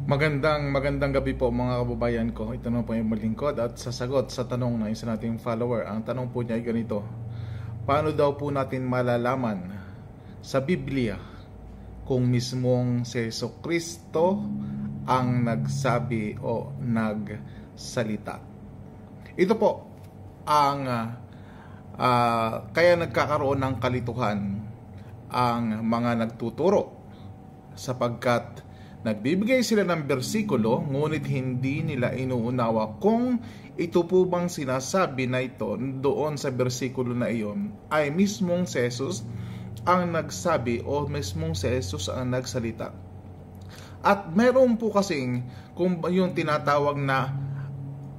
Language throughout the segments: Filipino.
Magandang gabi po mga kababayan ko. Ito na po yung malingkod at sasagot sa tanong ng isa nating follower. Ang tanong po niya ay ganito: paano daw po natin malalaman sa Biblia kung mismong si Jesucristo ang nagsabi o nagsalita? Ito po ang kaya nagkakaroon ng kalituhan ang mga nagtuturo, sapagkat nagbibigay sila ng bersikulo ngunit hindi nila inuunawa kung ito po bang sinasabi na ito doon sa bersikulo na iyon ay mismong si Jesus ang nagsabi o mismong si Jesus ang nagsalita. At meron po kasing kung yung tinatawag na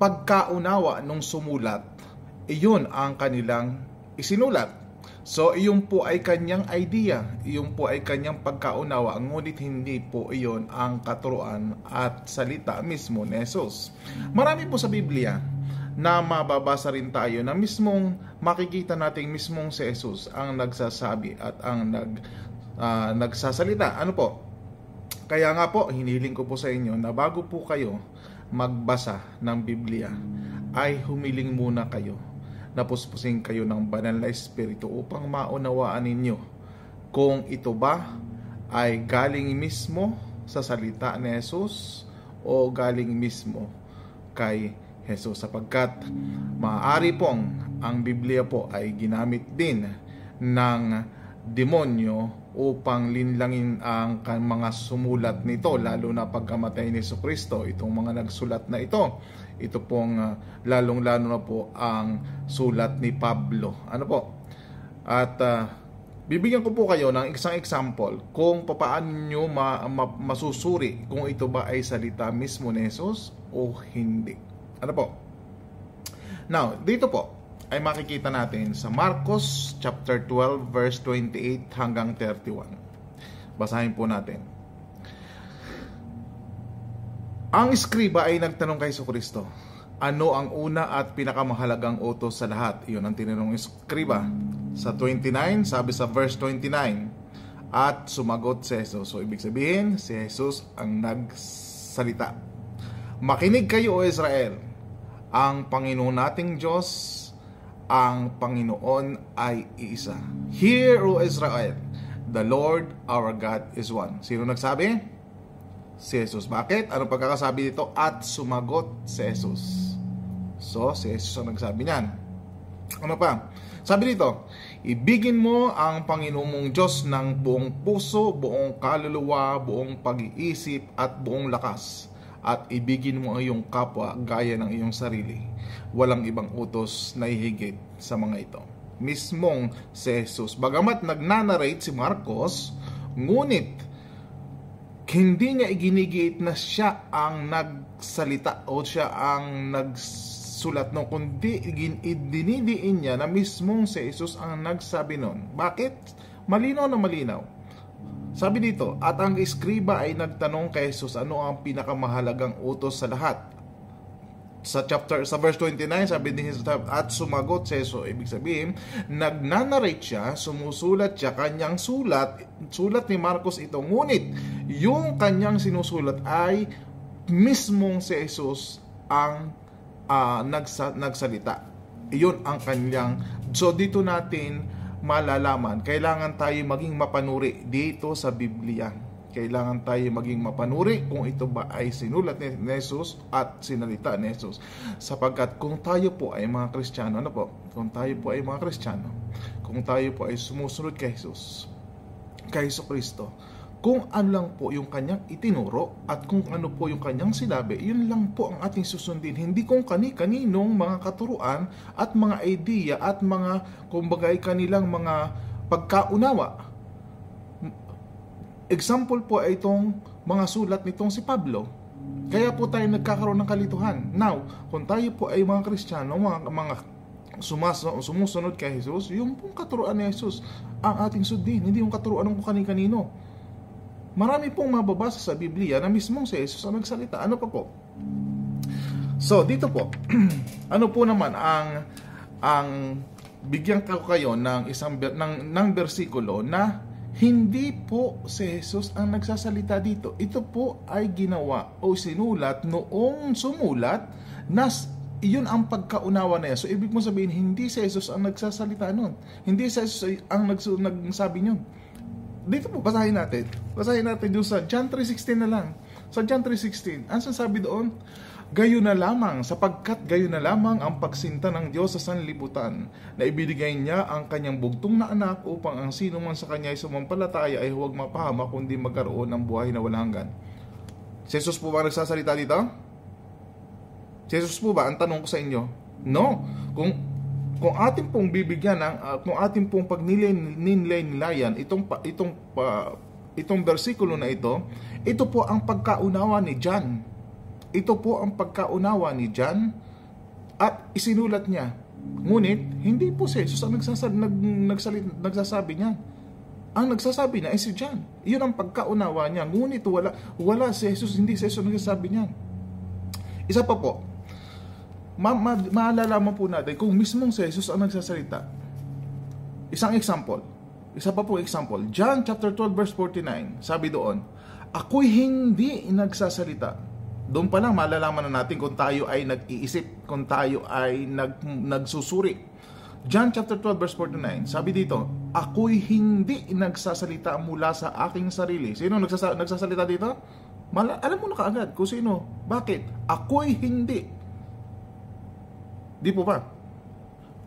pagkaunawa nung sumulat, iyon ang kanilang isinulat. So, iyon po ay kanyang idea, iyon po ay kanyang pagkaunawa, ngunit hindi po iyon ang katuruan at salita mismo ni Jesus. Marami po sa Biblia na mababasa rin tayo na mismong makikita natin mismong si Jesus ang nagsasabi at ang nagsasalita. Ano po? Kaya nga po, hinihiling ko po sa inyo na bago po kayo magbasa ng Biblia, ay humiling muna kayo, napuspusin kayo ng banal na espiritu upang maunawaan ninyo kung ito ba ay galing mismo sa salita ni Jesus o galing mismo kay Jesus, sapagkat maaari pong ang Biblia po ay ginamit din ng demonyo upang linlangin ang mga sumulat nito, lalo na pagkamatay ni Jesucristo. Itong mga nagsulat na ito pong lalong-lalo na po ang sulat ni Pablo. Ano po? At bibigyan ko po kayo ng isang example kung paano nyo masusuri kung ito ba ay salita mismo ni Jesus o hindi. Ano po? Now, dito po ay makikita natin sa Marcos chapter 12 verse 28 hanggang 31. Basahin po natin. Ang eskriba ay nagtanong kay Jesucristo, ano ang una at pinakamahalagang utos sa lahat? Iyon ang tinanong eskriba. Sa 29, sabi sa verse 29, at sumagot si Jesus. So ibig sabihin, si Jesus ang nagsalita. Makinig kayo, O Israel, ang Panginoon nating Diyos, ang Panginoon ay iisa. Hear, O Israel, the Lord our God is one. Sino nagsabi? Si Jesus. Bakit? Anong pagkakasabi dito? At sumagot si Jesus. So, si Jesus ang nagsabi niyan. Ano pa? Sabi dito, ibigin mo ang Panginoon mong Diyos ng buong puso, buong kaluluwa, buong pag-iisip at buong lakas. At ibigin mo ang iyong kapwa gaya ng iyong sarili. Walang ibang utos na hihigit sa mga ito. Mismong si Jesus. Bagamat nagnanarrate si Marcos, ngunit hindi niya iginigiit na siya ang nagsalita o siya ang nagsulat nun, kundi idinidiin niya na mismong si Jesus ang nagsabi nun. Bakit? Malinaw na malinaw. Sabi dito, at ang eskriba ay nagtanong kay Jesus, ano ang pinakamahalagang utos sa lahat? Sa verse 29, sabi din at sumagot si Jesus. Ibig sabihin, nagnanarrate siya, sumusulat siya, kanyang sulat ni Marcos ito. Ngunit, yung kanyang sinusulat ay mismong si Jesus ang nagsalita. Iyon ang kanyang. So, dito natin malalaman, kailangan tayo maging mapanuri dito sa Biblia. Kailangan tayo maging mapanuri kung ito ba ay sinulat ni Jesus at sinalita ni Jesus. Sapagkat kung tayo po ay mga Kristiyano, ano po? Kung tayo po ay mga Kristiyano, kung tayo po ay sumusunod kay Jesus, kay Jesucristo, kung ano lang po yung kanyang itinuro at kung ano po yung kanyang sinabi, yun lang po ang ating susundin. Hindi kung kani-kaninong mga katuruan at mga idea at mga, kumbaga, kanilang mga pagkaunawa. Example po ay itong mga sulat nitong si Pablo. Kaya po tayo nagkakaroon ng kalituhan. Now, kung tayo po ay mga Kristiyano, mga sumusunod kay Jesus, yung pong katuruan ni Jesus ang ating sundin, hindi yung katuruan ng kani-kanino. Marami pong mababasa sa Biblia na mismong si Jesus ang nagsalita. Ano pa po? So, dito po, ano po naman ang bigyan ko kayo ng isang ng bersikulo na Hindi po si Jesus ang nagsasalita dito. Ito po ay ginawa o sinulat noong sumulat na iyon ang pagkaunawa na yan. So, ibig mo sabihin, hindi si Jesus ang nagsasalita nun. Hindi si Jesus ang nagsabi nun. Dito po, basahin natin. Basahin natin doon sa John 3:16 na lang. Sa John 3:16, ang sasabi doon, gayon na lamang, sapagkat gayon na lamang ang pagsinta ng Diyos sa sanlibutan, na ibinigay niya ang kanyang bugtong na anak upang ang sino man sa kanya ay sumampalataya ay huwag mapahamak kundi magkaroon ng buhay na walang hanggan. Si Jesus po ba nagsasalita dito? Si Jesus po ba? Ang tanong ko sa inyo, no. Kung ating pong bibigyan kung ating pong pagnilayan itong bersikulo na ito po ang pagkaunawa ni John. Ito po ang pagkaunawa ni John at isinulat niya. Ngunit hindi po si Jesus ang nagsasabi niya. Ang nagsasabi niya ay si John. Iyon ang pagkaunawa niya. Ngunit wala si Jesus, hindi si Jesus nagsasabi niya. Isa pa po, maalalaman po natin kung mismong si Jesus ang nagsasalita. Isang example. Isa pa po example. John chapter 12 verse 49. Sabi doon, ako'y hindi nagsasalita. Doon pa lang malalaman na natin kung tayo ay nag-iisip, kung tayo ay nagsusuri. John chapter 12 verse 49. Sabi dito, ako'y hindi nagsasalita mula sa aking sarili. Sino nagsasalita dito? Alam mo na kaagad kung sino. Bakit? Ako'y hindi. Di po ba?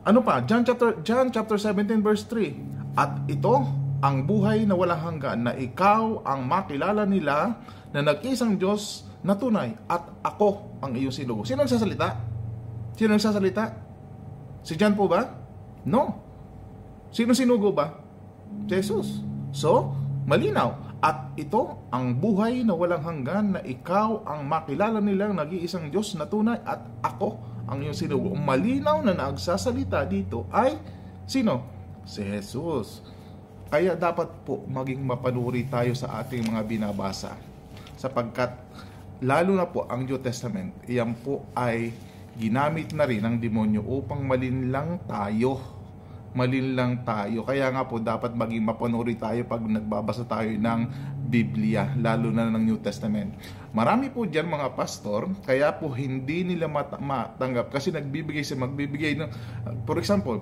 Ano pa? John chapter 17 verse 3. At ito ang buhay na walang hanggan, na ikaw ang makilala nila na nag-isang Diyos na tunay at ako ang iyong sinugo. Sino nagsasalita? Sino nagsasalita? Si John po ba? No. Sino sinugo ba? Jesus. So, malinaw. At ito ang buhay na walang hanggan, na ikaw ang makilala nilang nag-iisang Diyos na tunay at ako ang iyong sinugo. Malinaw na nagsasalita dito ay sino? Si Jesus. Kaya dapat po maging mapanuri tayo sa ating mga binabasa, sapagkat lalo na po ang New Testament, iyan po ay ginamit na rin ng demonyo upang malinlang tayo. Malinlang tayo. Kaya nga po dapat maging mapanuri tayo pag nagbabasa tayo ng Biblia, lalo na ng New Testament. Marami po dyan mga pastor, kaya po hindi nila matanggap kasi magbibigay ng, for example,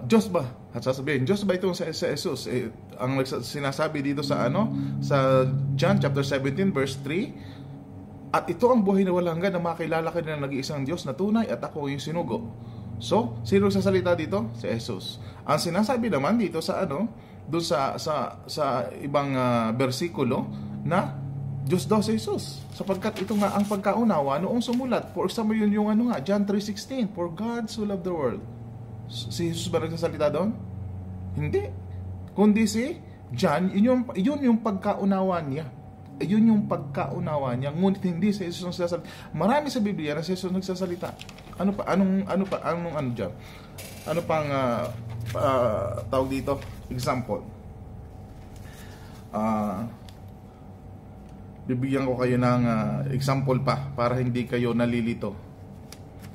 Diyos ba? At sasabihin, Diyos ba itong sa Jesus? Ang sinasabi dito sa sa John chapter 17 verse 3, at ito ang buhay na walang hanggan, na makilala ka na nag-iisang Diyos na tunay at ako yung sinugo. So, sino sasalita dito? Si Jesus. Ang sinasabi naman dito sa doon sa ibang bersikulo na Diyos daw si Jesus, sapagkat ito nga ang pagkaunawa noong sumulat. For example, yung John 3:16, for God so loved the world. Si Jesus ba nagsasalita doon? Hindi. Kundi si John, yun yung pagkaunawa niya. Yun yung pagkaunawa niya. Ngunit hindi si Jesus nagsasalita. Marami sa Biblia na si Jesus nagsasalita. Ano pa? Anong dyan? Ano pang tawag dito? Example. Bibigyan ko kayo ng example pa para hindi kayo nalilito.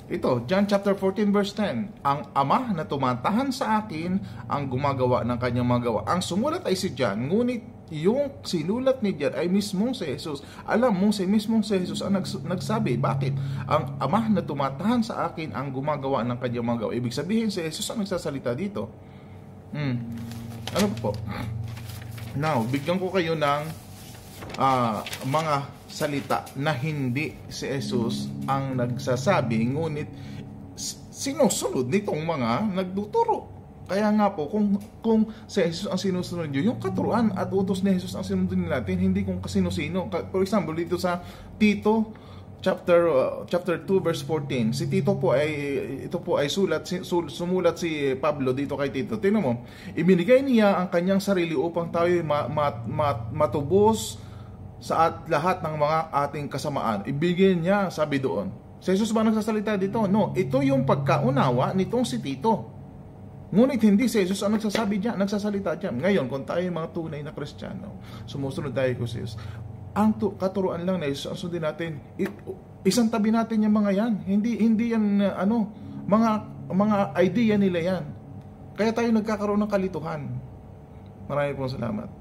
Ito, John chapter 14 verse 10. Ang Ama na tumatahan sa akin ang gumagawa ng kanyang mga gawa. Ang sumulat ay si John, ngunit yung sinulat ni John ay mismong si Jesus. Alam mo, mismong si Jesus ang nagsabi. Bakit? Ang Ama na tumatahan sa akin ang gumagawa ng kanyang mga gawa. Ibig sabihin, si Jesus ang nagsasalita dito. Ano po? Now, bigyan ko kayo ng mga salita na hindi si Jesus ang nagsasabi, ngunit sinusunod nitong mga nagtuturo. Kaya nga po, kung si Jesus ang sinusunod nyo, yung katuruan at utos ni Jesus ang sinunod natin, hindi kung kasino-sino. For example, dito sa Tito chapter 2 verse 14, si Tito po ay sumulat si Pablo dito kay Tito. Tingnan mo, ibinigay niya ang kanyang sarili upang tayo matubos sa lahat ng mga ating kasamaan. Ibigay niya, sabi doon. Si Jesus ba nagsasalita dito? No, ito yung pagkaunawa nitong si Tito. Ngunit hindi si Jesus ang nagsasalita diyan. Ngayon, kung tayo mga tunay na Kristiyano, sumusunod tayo kay Jesus, ang katuruan lang na Jesus ang sundin natin. Isang tabi natin yung mga yan. Hindi yan mga idea nila yan. Kaya tayo nagkakaroon ng kalituhan. Maraming pong salamat.